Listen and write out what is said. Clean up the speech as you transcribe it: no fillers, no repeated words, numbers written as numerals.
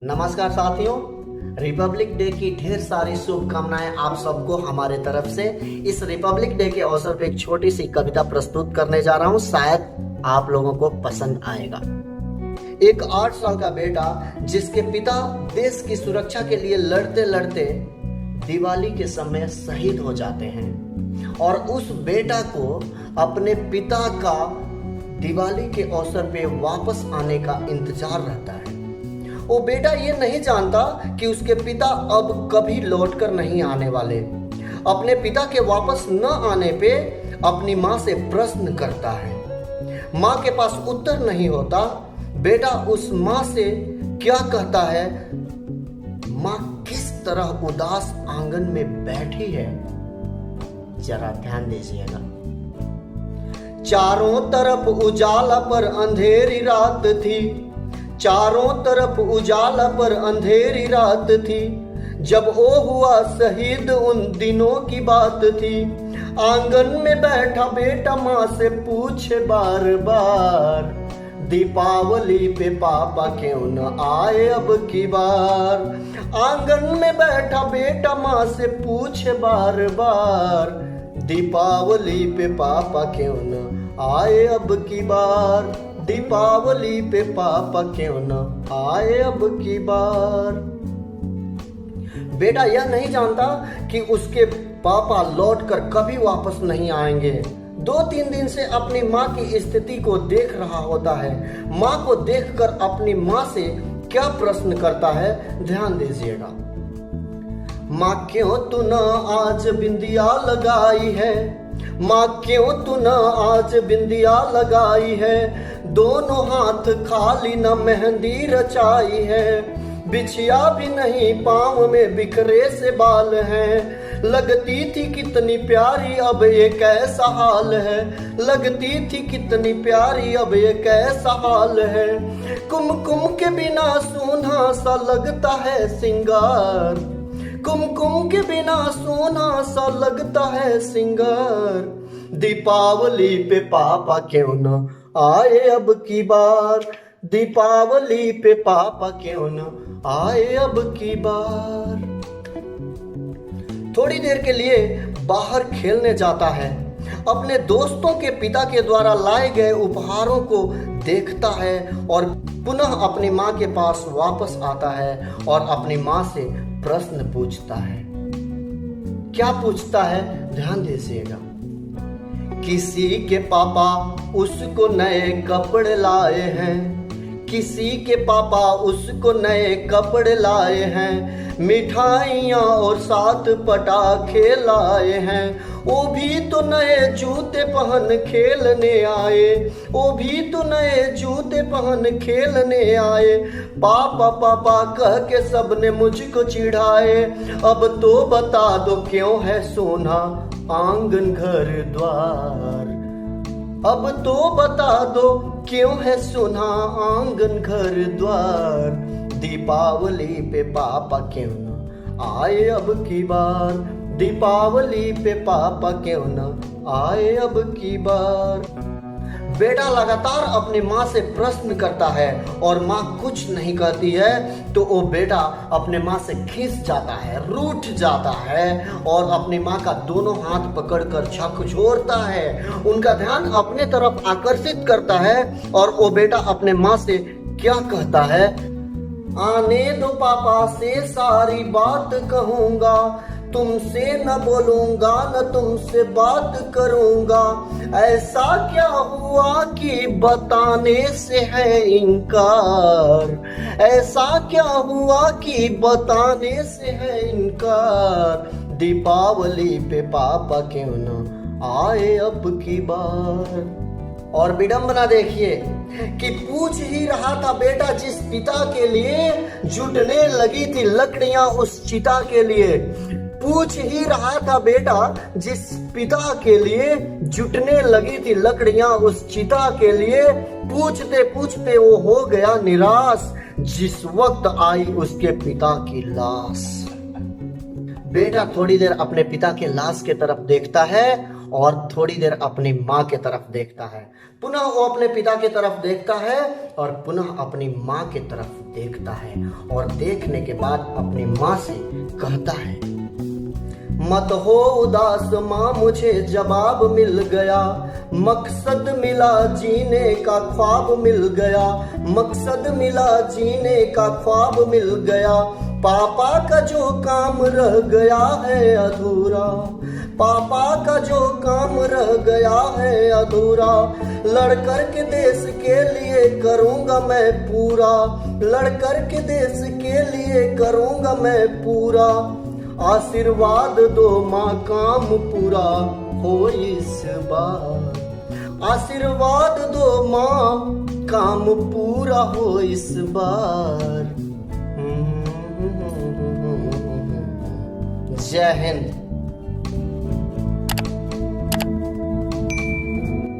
नमस्कार साथियों, Republic day की ढेर सारी शुभकामनाएं आप सबको हमारे तरफ से। इस रिपब्लिक डे के अवसर पे एक छोटी सी कविता प्रस्तुत करने जा रहा हूं, शायद आप लोगों को पसंद आएगा। एक 8 साल का बेटा जिसके पिता देश की सुरक्षा के लिए लड़ते लड़ते दिवाली के समय शहीद हो जाते हैं और उस बेटा को अपने पिता का दिवाली के अवसर पे वापस आने का इंतजार रहता है। वो बेटा ये नहीं जानता कि उसके पिता अब कभी लौटकर नहीं आने वाले। अपने पिता के वापस न आने पे अपनी माँ से प्रश्न करता है। माँ के पास उत्तर नहीं होता। बेटा उस माँ से क्या कहता है? माँ किस तरह उदास आंगन में बैठी है, जरा ध्यान दीजिएगा। चारों तरफ उजाला पर अंधेरी रात थी, चारों तरफ उजाला पर अंधेरी रात थी। जब वो हुआ शहीद उन दिनों की बात थी। आंगन में बैठा बेटा माँ से पूछे बार बार, दीपावली पे पापा क्यों न आए अब की बार। आंगन में बैठा बेटा माँ से पूछे बार बार, दीपावली पे पापा क्यों न आए अब की बार। दीपावली पे पापा क्यों न आए अब की बार। बेटा यह नहीं जानता कि उसके पापा लौटकर कभी वापस नहीं आएंगे। 2-3 दिन से अपनी माँ की स्थिति को देख रहा होता है। माँ को देखकर अपनी माँ से क्या प्रश्न करता है, ध्यान दीजिएगा। माँ क्यों तू न आज बिंदिया लगाई है, माँ क्यों तू न आज बिंदिया लगाई है। दोनों हाथ खाली न मेहंदी रचाई है। बिछिया भी नहीं पाँव में बिखरे से बाल हैं। लगती थी कितनी प्यारी अब ये कैसा हाल है। लगती थी कितनी प्यारी अब ये कैसा हाल है। कुमकुम के बिना सूना सा लगता है सिंगार। कुमकुम के बिना सोना सा लगता है सिंगार। दीपावली पे पापा क्यों न आए अब की बार। दीपावली पे पापा क्यों न आए अब की बार। थोड़ी देर के लिए बाहर खेलने जाता है। अपने दोस्तों के पिता के द्वारा लाए गए उपहारों को देखता है और पुनः अपनी माँ के पास वापस आता है और अपनी माँ से प्रश्न पूछता है। क्या पूछता है, ध्यान दीजिएगा। किसी के पापा उसको नए कपड़े लाए हैं। किसी के पापा उसको नए कपड़े लाए हैं। मिठाइयाँ और 7 पटाखे लाए हैं। वो भी तो नए जूते पहन खेलने आए। वो भी तो नए जूते पहन खेलने आए। पापा पापा कह के सबने मुझको चिढ़ाए। अब तो बता दो क्यों है सोना आंगन घर द्वार। अब तो बता दो क्यों है सोना आंगन घर द्वार। दीपावली पे पापा क्यों न आए अब की बार। दीपावली पे पापा क्यों न आए अब की बार। बेटा लगातार अपनी माँ से प्रश्न करता है और माँ कुछ नहीं कहती है तो वो बेटा अपने माँ से खिंच जाता है, रूठ जाता है और अपनी माँ का दोनों हाथ पकड़कर झकझोरता है। उनका ध्यान अपने तरफ आकर्षित करता है और वो बेटा अपने माँ से क्या कहता है, आने दो पापा से सारी बात कहूँगा। तुमसे न बोलूंगा न तुमसे बात करूंगा। ऐसा क्या हुआ कि बताने से है इनकार। ऐसा क्या हुआ कि बताने से है इनकार। दीपावली पे पापा क्यों न आए अब की बार। और विडंबना देखिए कि पूछ ही रहा था बेटा जिस पिता के लिए जुटने लगी थी लकड़ियां उस चिता के लिए। पूछ ही रहा था बेटा जिस पिता के लिए जुटने लगी थी लकड़ियां उस चिता के लिए। पूछते पूछते वो हो गया निराश जिस वक्त आई उसके पिता की लाश। बेटा थोड़ी देर अपने पिता के लाश के तरफ देखता है और थोड़ी देर अपनी माँ के तरफ देखता है। पुनः वो अपने पिता की तरफ देखता है और पुनः अपनी माँ की तरफ देखता है और देखने के बाद अपनी माँ से कहता है, मत हो उदास माँ, मुझे जवाब मिल गया, मकसद मिला जीने का ख्वाब मिल गया, मकसद मिला जीने का ख्वाब मिल गया। पापा का जो काम रह गया है अधूरा, पापा का जो काम रह गया है अधूरा, लड़कर के देश के लिए करूँगा मैं पूरा, लड़कर के देश के लिए करूँगा मैं पूरा। आशीर्वाद दो माँ, काम पूरा हो इस बार, आशीर्वाद दो माँ, काम पूरा हो इस बार। जय हिंद।